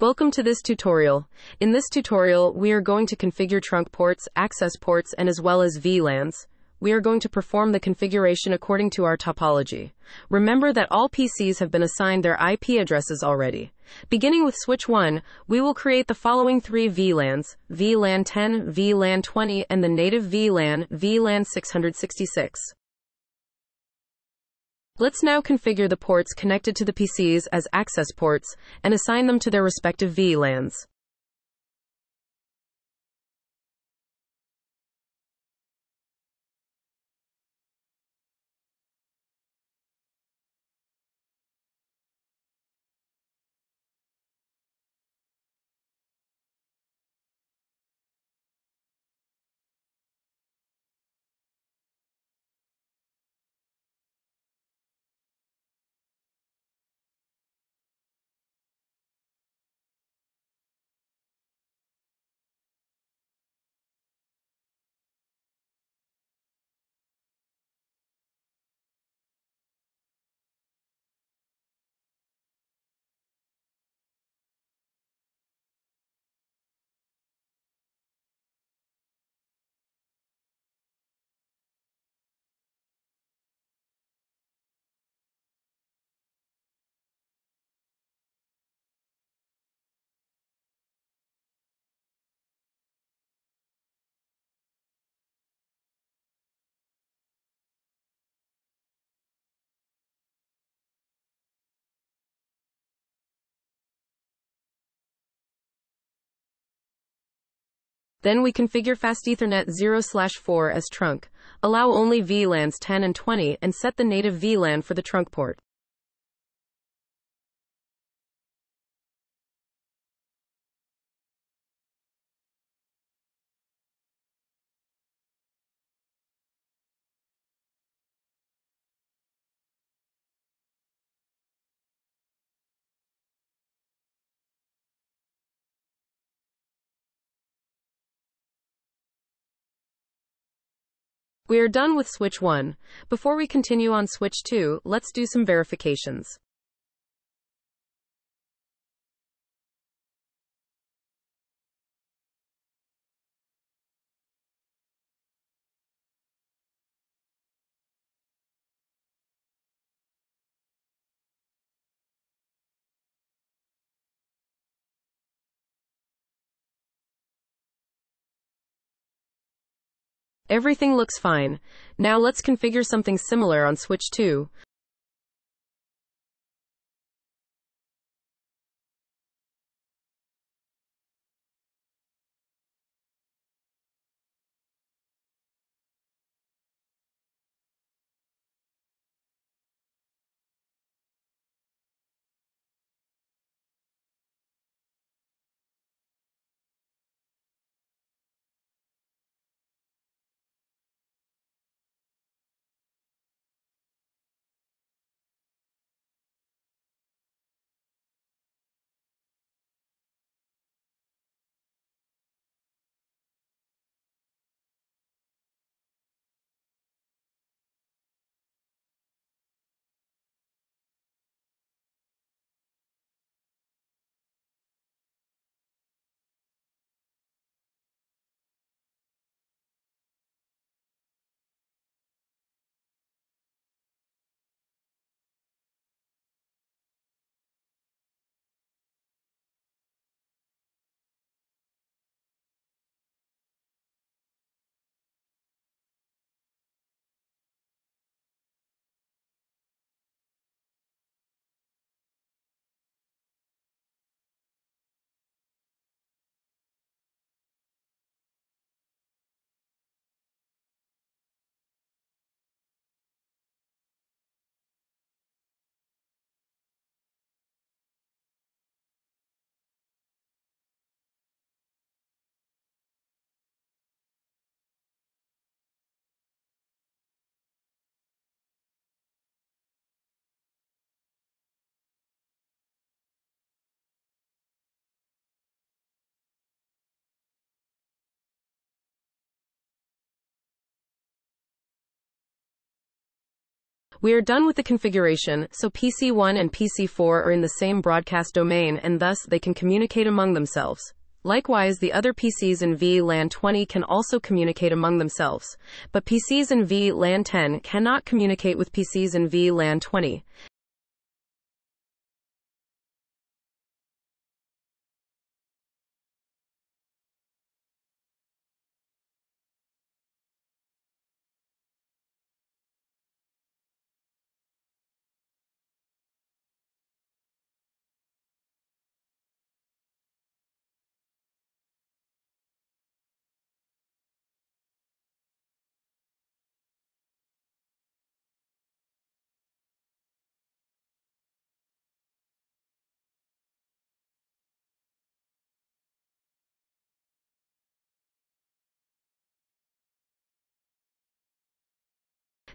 Welcome to this tutorial. In this tutorial, we are going to configure trunk ports, access ports, and as well as VLANs. We are going to perform the configuration according to our topology. Remember that all PCs have been assigned their IP addresses already. Beginning with switch 1, we will create the following three VLANs, VLAN 10, VLAN 20, and the native VLAN, VLAN 666. Let's now configure the ports connected to the PCs as access ports and assign them to their respective VLANs. Then we configure fast Ethernet 0/4 as trunk, allow only VLANs 10 and 20, and set the native VLAN for the trunk port. We are done with switch 1. Before we continue on switch 2, let's do some verifications. Everything looks fine. Now let's configure something similar on switch 2. We are done with the configuration, so PC1 and PC4 are in the same broadcast domain and thus they can communicate among themselves. Likewise, the other PCs in VLAN 20 can also communicate among themselves, but PCs in VLAN 10 cannot communicate with PCs in VLAN 20.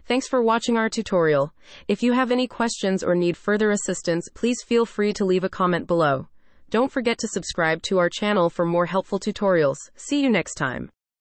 Thanks for watching our tutorial. If you have any questions or need further assistance, please feel free to leave a comment below. Don't forget to subscribe to our channel for more helpful tutorials. See you next time.